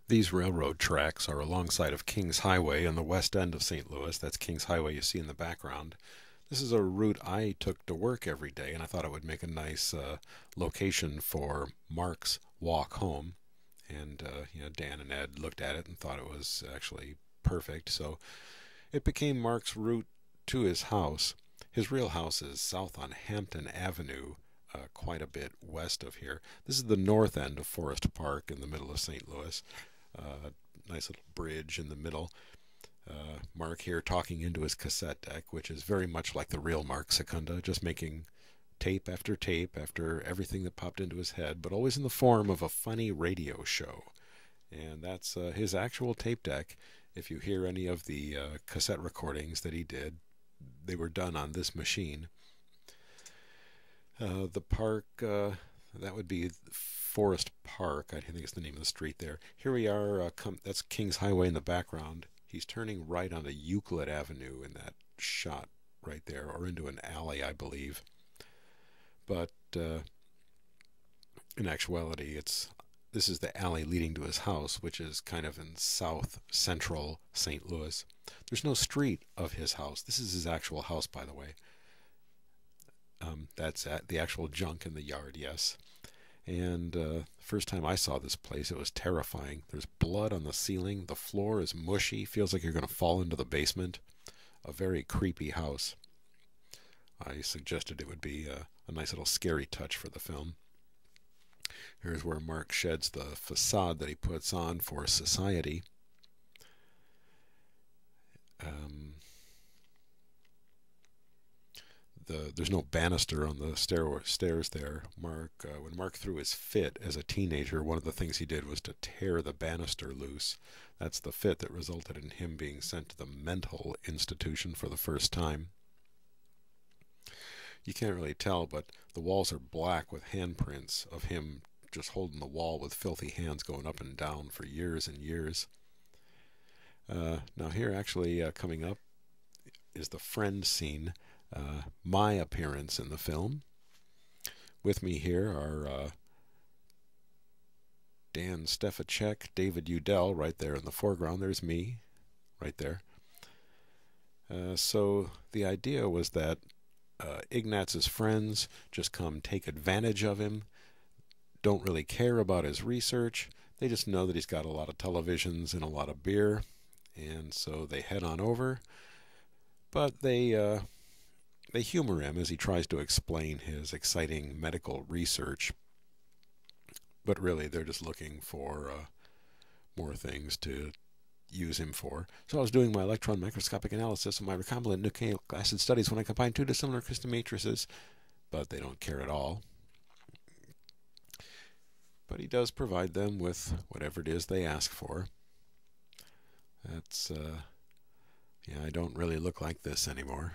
These railroad tracks are alongside of Kings Highway on the west end of St. Louis. That's Kings Highway you see in the background. This is a route I took to work every day, and I thought it would make a nice location for Mark's walk home. And Dan and Ed looked at it and thought it was actually perfect. So it became Mark's route to his house. His real house is south on Hampton Avenue, quite a bit west of here. This is the north end of Forest Park in the middle of St. Louis. Nice little bridge in the middle. Mark here talking into his cassette deck, which is very much like the real Mark Secunda, just making tape after everything that popped into his head, but always in the form of a funny radio show. And that's his actual tape deck. If you hear any of the cassette recordings that he did, they were done on this machine. The park, that would be Forest Park, I think it's the name of the street there. Here we are, that's Kings Highway in the background. He's turning right onto Euclid Avenue in that shot right there, or into an alley, I believe. But in actuality, this is the alley leading to his house, which is kind of in south central St. Louis. There's no street of his house. This is his actual house, by the way. That's at the actual junk in the yard, yes. And first time I saw this place, it was terrifying. There's blood on the ceiling. The floor is mushy. Feels like you're going to fall into the basement. A very creepy house. I suggested it would be a nice little scary touch for the film. Here's where Mark sheds the facade that he puts on for society. There's no banister on the stairs there. When Mark threw his fit as a teenager, one of the things he did was to tear the banister loose. That's the fit that resulted in him being sent to the mental institution for the first time. You can't really tell, but the walls are black with handprints of him just holding the wall with filthy hands going up and down for years and years. Now here actually coming up is the friend scene. My appearance in the film. With me here are Dan Stefacek, David Udell right there in the foreground. There's me right there. So the idea was that Ignaz's friends just come take advantage of him, don't really care about his research. They just know that he's got a lot of televisions and a lot of beer, and so they head on over. But they humor him as he tries to explain his exciting medical research. But really, they're just looking for more things to use him for. So I was doing my electron microscopic analysis of my recombinant nucleic acid studies when I combined two dissimilar crystal matrices, but they don't care at all. But he does provide them with whatever it is they ask for. That's, yeah, I don't really look like this anymore.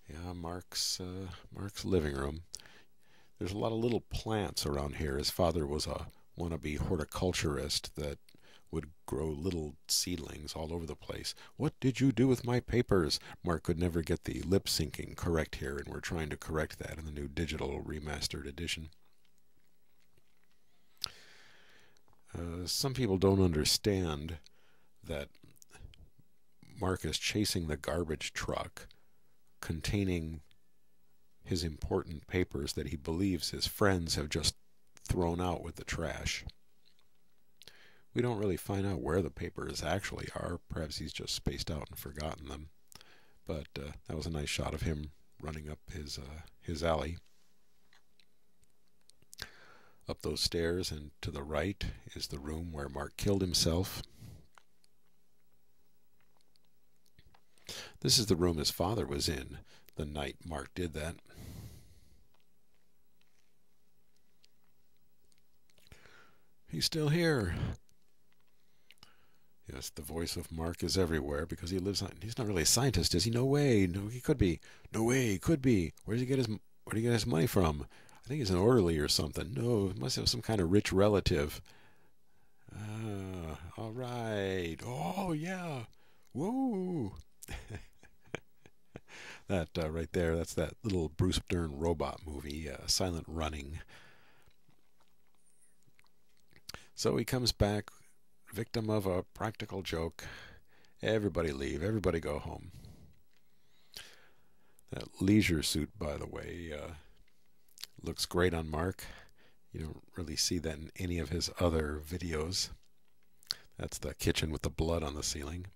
Yeah, Mark's living room. There's a lot of little plants around here. His father was a wannabe horticulturist that would grow little seedlings all over the place. What did you do with my papers? Mark could never get the lip syncing correct here, and we're trying to correct that in the new digital remastered edition. Some people don't understand that Mark is chasing the garbage truck containing his important papers that he believes his friends have just thrown out with the trash. We don't really find out where the papers actually are. Perhaps he's just spaced out and forgotten them. But that was a nice shot of him running up his alley. Up those stairs and to the right is the room where Mark killed himself. This is the room his father was in the night Mark did that. He's still here. Yes, the voice of Mark is everywhere because he lives on. He's not really a scientist, is he? No way. No, he could be. No way, he could be. Where did he get his money from? I think he's an orderly or something. No, he must have some kind of rich relative. All right. Oh yeah. Whoa. That right there. That's that little Bruce Dern robot movie, Silent Running. So he comes back, victim of a practical joke. Everybody leave. Everybody go home. That leisure suit, by the way, looks great on Mark. You don't really see that in any of his other videos. That's the kitchen with the blood on the ceiling.